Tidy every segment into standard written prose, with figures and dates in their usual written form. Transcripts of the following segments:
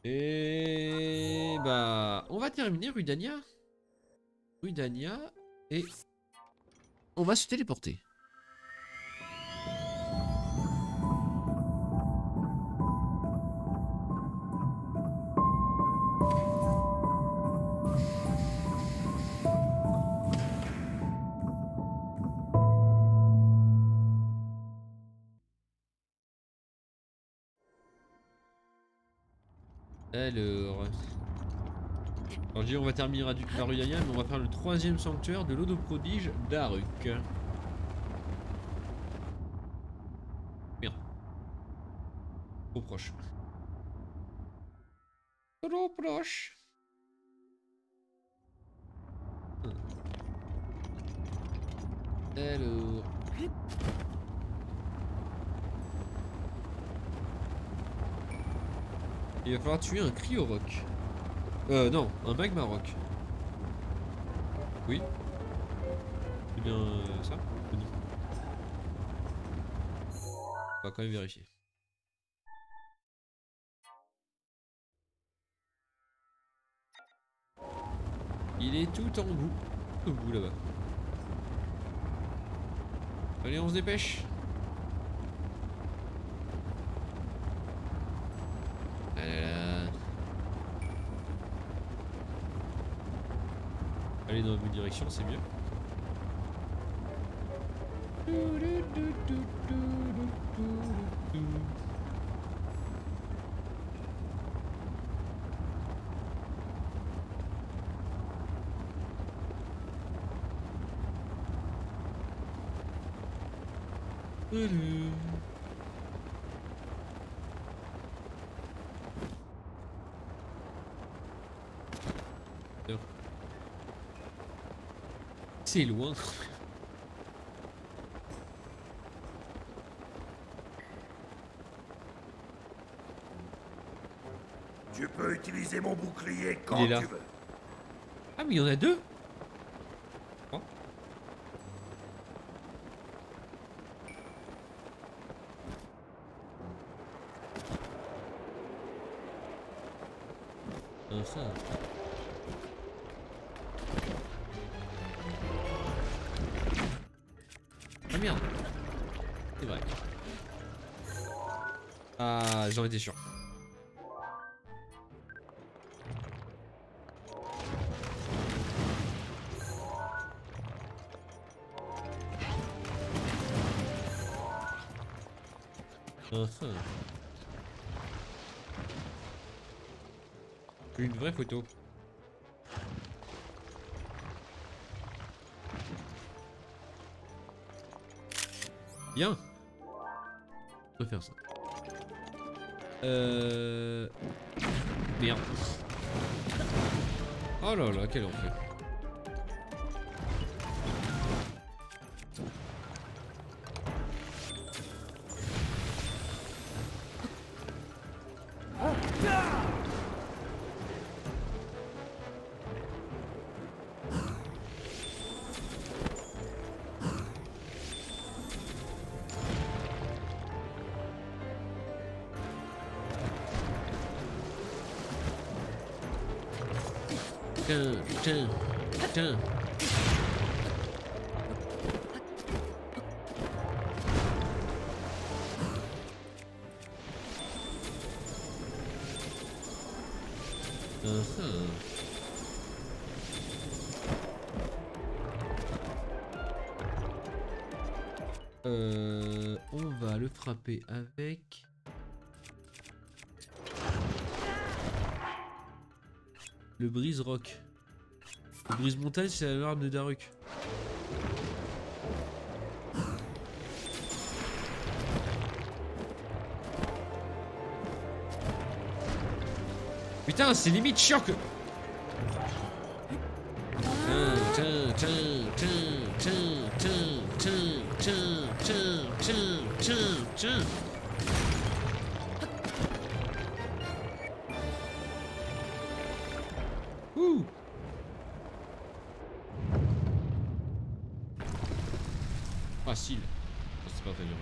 Et bah, on va terminer Rudania. Rudania. Et on va se téléporter. Alors, je dis on va terminer la Rudania, mais on va faire le 3e sanctuaire de l'eau de prodige d'Aruk. Merde. Trop proche. Trop proche. Alors. Il va falloir tuer un cryo-roc. Non, un magma roc. Oui. C'est bien ça? Oui. On va quand même vérifier. Il est tout en bout. Au bout là-bas. Allez, on se dépêche. Ah là là. Allez dans la bonne direction, c'est mieux. C'est loin. Tu peux utiliser mon bouclier quand Il est là. tu veux. Ah mais il y en a deux. Oh. Ça. Ah merde. C'est vrai. Ah, j'en étais sûr. Une vraie photo. Bien. On peut faire ça. Merde. Oh là là, quel enfer. Tiens. On va le frapper avec... le brise-roc. Le brise-montagne, c'est l'arme de Daruk. Putain, c'est limite chiant que... Ouh. Facile. Ça c'est pas très dur.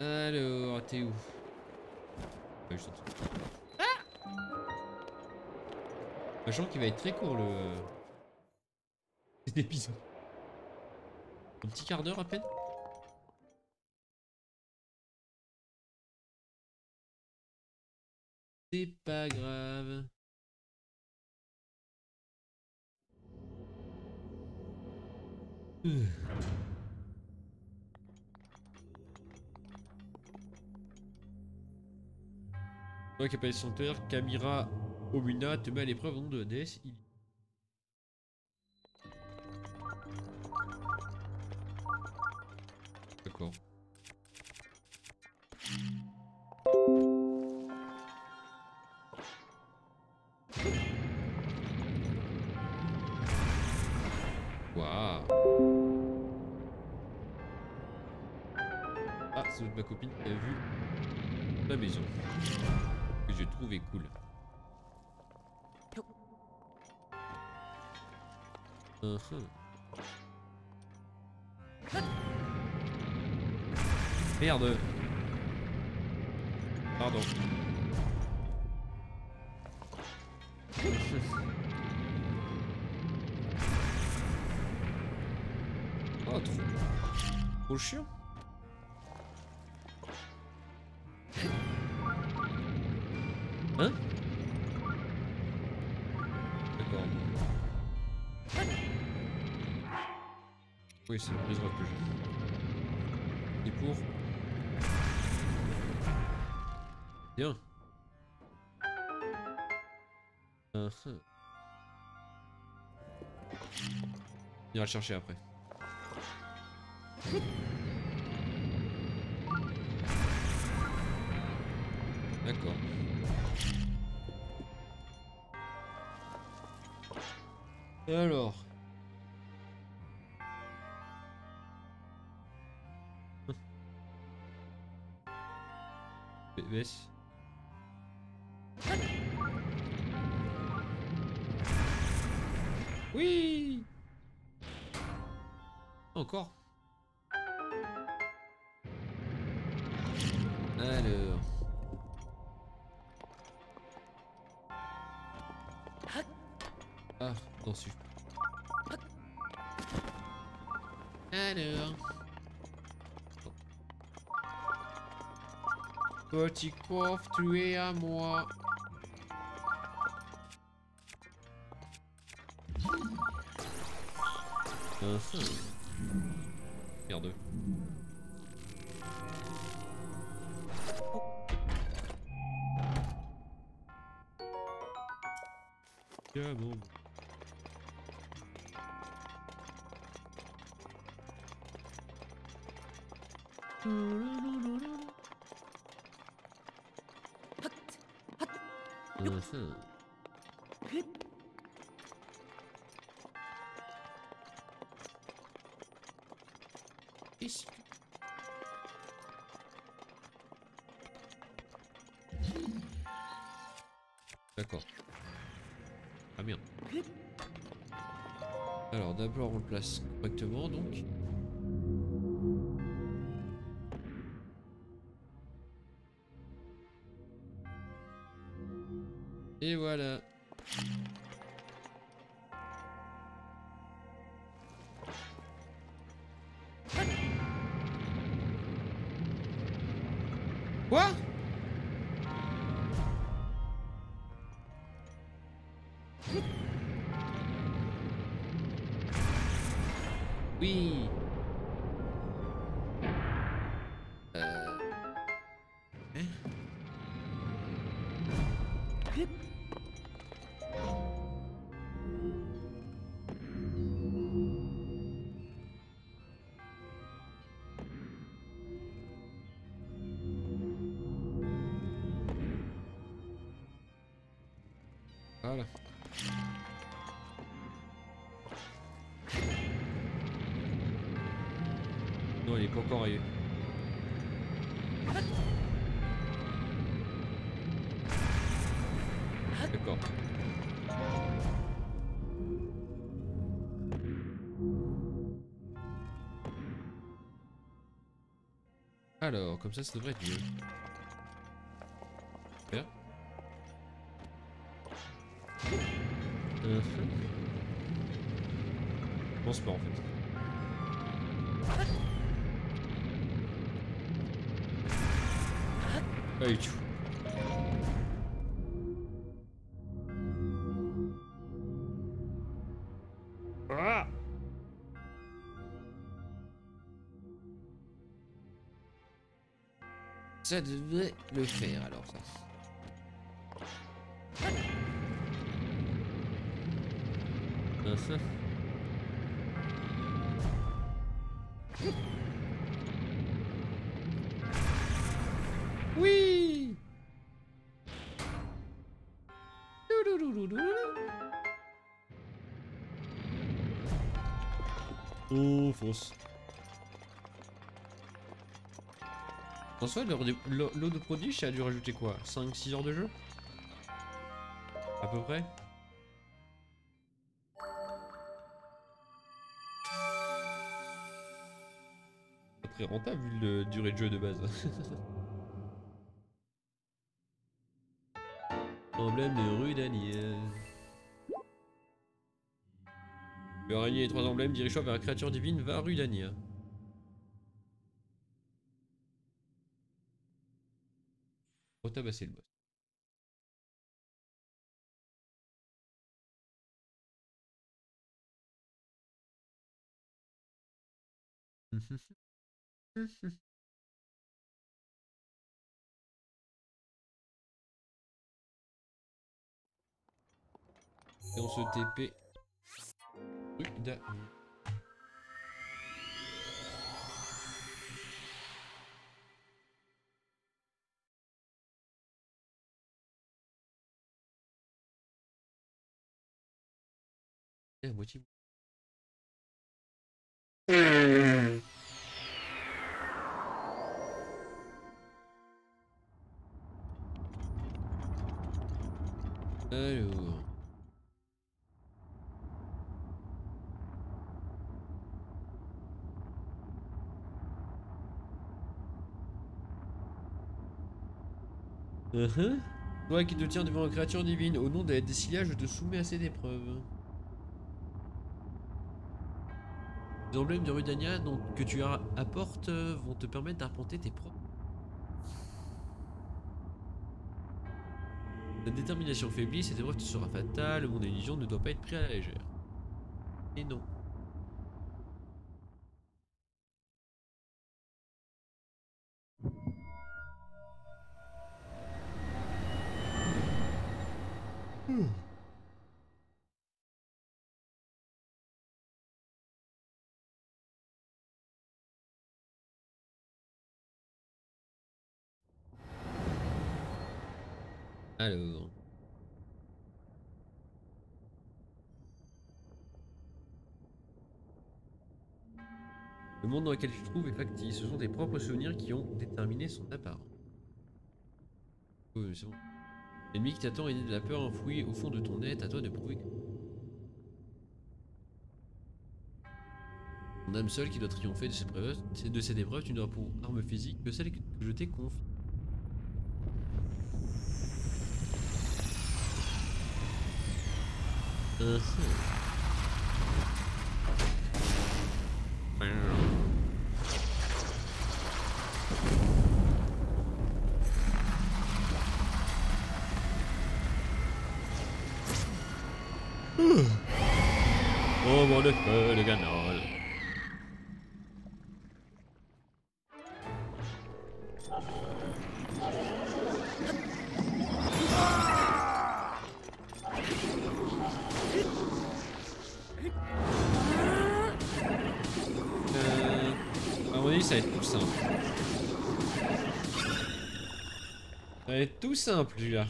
Alors, t'es où? Ouais, je t'entends. Sachant qu'il va être très court le cet épisode. Un petit quart d'heure à peine. C'est pas grave. Toi qui appelle son père, Kamira Omuna te met à l'épreuve au nom de la déesse. D'accord. Waouh. Ah, c'est ma copine qui a vu la maison. Que j'ai trouvé cool. Merde. Pardon. Oh, trop chiant. Hein? D'accord. Oui, c'est le brise que j'ai. Et pour... Bien. On ira le chercher après. D'accord. Alors. Baisse. Oui. Encore. Alors. Ah, non, si. Alors. Petit coffre, tu es à moi. Merde. Tiens, bon. D'accord. Ah merde. Alors d'abord on le place correctement donc. Et voilà. Quoi? Oui. Hein? Voilà. Non, il est pas encore arrivé. D'accord. Alors, comme ça devrait être mieux. Super. Je pense pas en fait. Pas du tout. Ah! Ça devrait le faire alors ça. Oui. Oh, fausse. En soi, l'eau de produit, ça a dû rajouter quoi? 5-6 heures de jeu? À peu près? Pas très rentable vu le durée de jeu de base. Emblème de Rudania. Le araignée et 3 emblèmes, dirige-toi vers la créature divine, va Rudania. Faut tabasser le boss. Et on se TP. Rudania. Et à moitié. Alors. Toi qui te tiens devant une créature divine, au nom de la Dessilia, je te soumets à cette épreuve. Les emblèmes de Rudania que tu apportes vont te permettre d'arpenter tes propres. Ta détermination faiblit, cette épreuve te sera fatale, mon illusion ne doit pas être prise à la légère. Et non. Alors. Le monde dans lequel tu te trouves est factice, ce sont tes propres souvenirs qui ont déterminé son apparence. Oui, c'est bon. L'ennemi qui t'attend est né de la peur enfouie au fond de ton être, à toi de prouver que... Ton âme seule qui doit triompher de cette épreuve, tu n'auras pour arme physique que celle que je t'ai confiée. Oh mon dieu, le canal. À mon avis, ça va être tout simple. Ça va être tout simple, celui-là.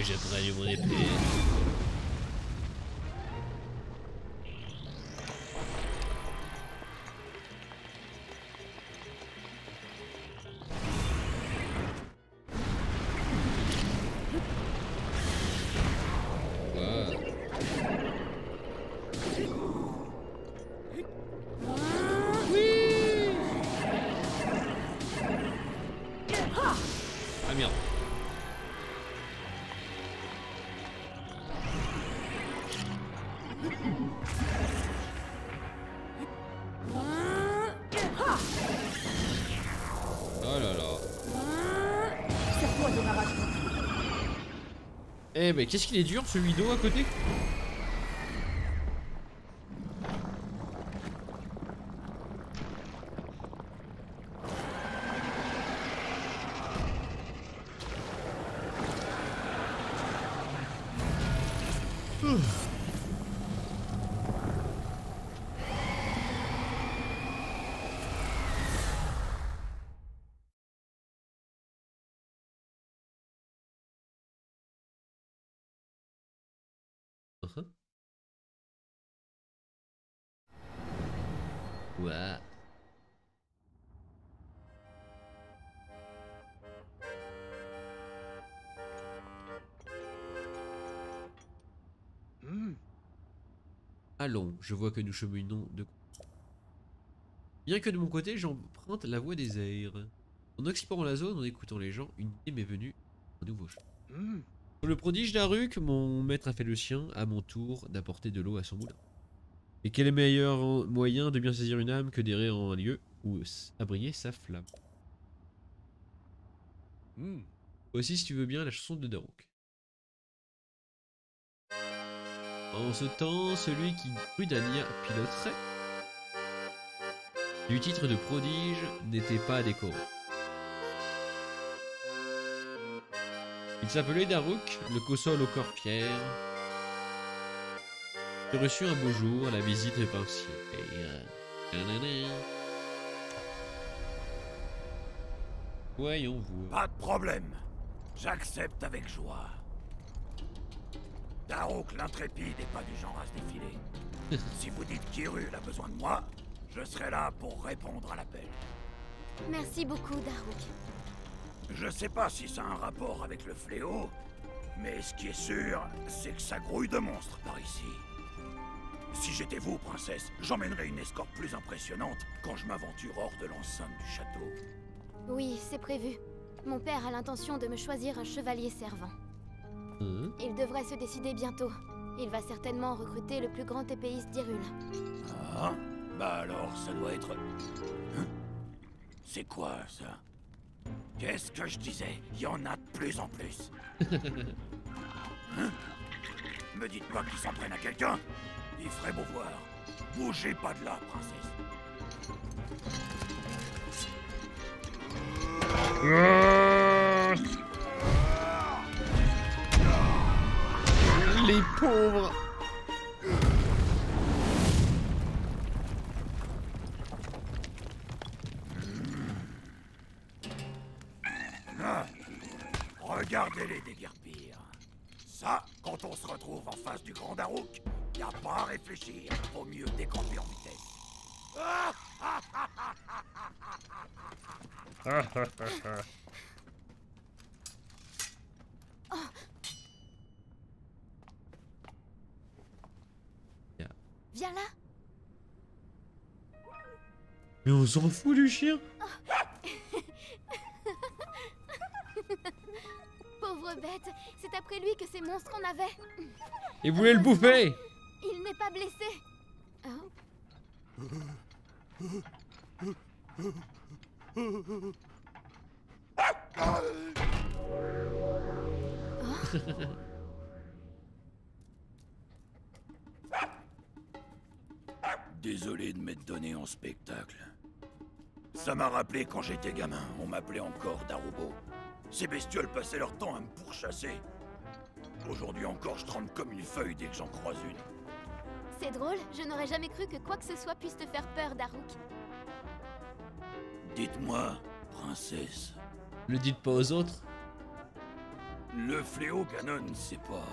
J'ai pris mon épée. Wow. merde. Oh là là. Serre-toi de ma rage. Eh mais qu'est-ce qu'il est dur celui d'eau à côté? Ouais. Allons, je vois que nous cheminons de... Bien que de mon côté, j'emprunte la voie des airs. En explorant la zone, en écoutant les gens, une idée m'est venue. Un nouveau jeu. Pour le prodige d'Aruk, mon maître a fait le sien, à mon tour, d'apporter de l'eau à son moulin. Et quel est le meilleur moyen de bien saisir une âme que d'errer en un lieu où a brillé sa flamme? Voici, si tu veux bien, la chanson de Daruk. En ce temps, celui qui Rudania piloterait du titre de prodige n'était pas décoré. Il s'appelait Daruk, le cossol au corps fier. Il reçut un beau jour la visite princière. Voyons vous. Pas de problème. J'accepte avec joie. Daruk l'intrépide est pas du genre à se défiler. Si vous dites qu'Hyrule a besoin de moi, je serai là pour répondre à l'appel. Merci beaucoup, Daruk. Je sais pas si ça a un rapport avec le fléau, mais ce qui est sûr, c'est que ça grouille de monstres par ici. Si j'étais vous, princesse, j'emmènerais une escorte plus impressionnante quand je m'aventure hors de l'enceinte du château. Oui, c'est prévu. Mon père a l'intention de me choisir un chevalier servant. Il devrait se décider bientôt. Il va certainement recruter le plus grand épéiste d'Hyrule. Ah, bah alors ça doit être... Hein? C'est quoi ça? Qu'est-ce que je disais? Il y en a de plus en plus. Hein? Me dites pas qu'ils s'en prennent à quelqu'un. Il ferait beau voir. Bougez pas de là, princesse. Les pauvres. Ah, regardez-les déguerpir. Ça, quand on se retrouve en face du grand Daruk, y a pas à réfléchir. Vaut mieux décamper en vitesse. Viens là. Mais on s'en fout du chien. Pauvre bête, c'est après lui que ces monstres en avaient. Il voulait le bouffer. Il n'est pas blessé. Hein? Désolé de m'être donné en spectacle. Ça m'a rappelé quand j'étais gamin, on m'appelait encore Darubo. Ces bestioles passaient leur temps à me pourchasser. Aujourd'hui encore, je tremble comme une feuille dès que j'en croise une. C'est drôle, je n'aurais jamais cru que quoi que ce soit puisse te faire peur, Daruk. Dites-moi, princesse, Le dites pas aux autres. le fléau Ganon, c'est pas...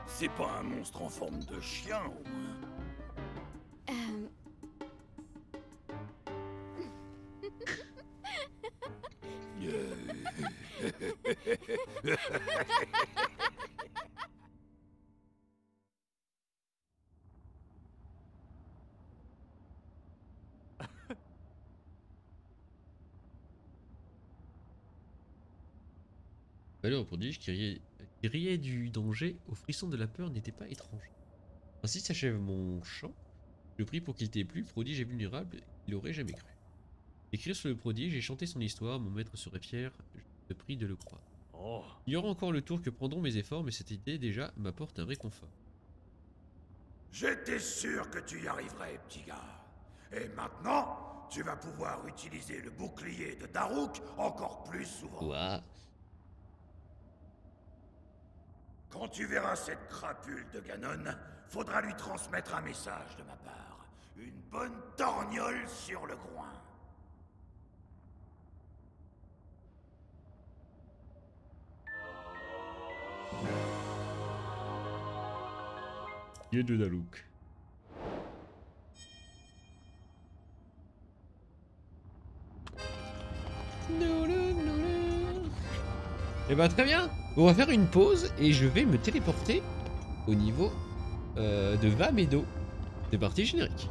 C'est pas un monstre en forme de chien, au moins. Alors, prodige qui riait du danger, au frisson de la peur, n'était pas étrange. Ainsi s'achève mon chant. Je prie pour qu'il t'ait plu, le prodige est vulnérable, il aurait jamais cru. Écrire sur le prodige et chanter son histoire, mon maître serait fier, je te prie de le croire. Oh. Il y aura encore le tour que prendront mes efforts, mais cette idée déjà m'apporte un réconfort. J'étais sûr que tu y arriverais, petit gars. Et maintenant, tu vas pouvoir utiliser le bouclier de Daruk encore plus souvent. Ouah. Quand tu verras cette crapule de Ganon, faudra lui transmettre un message de ma part. Une bonne torgnole sur le groin. Dieu de Daruk. Et bah très bien. On va faire une pause et je vais me téléporter au niveau de Vamedo. C'est parti, générique.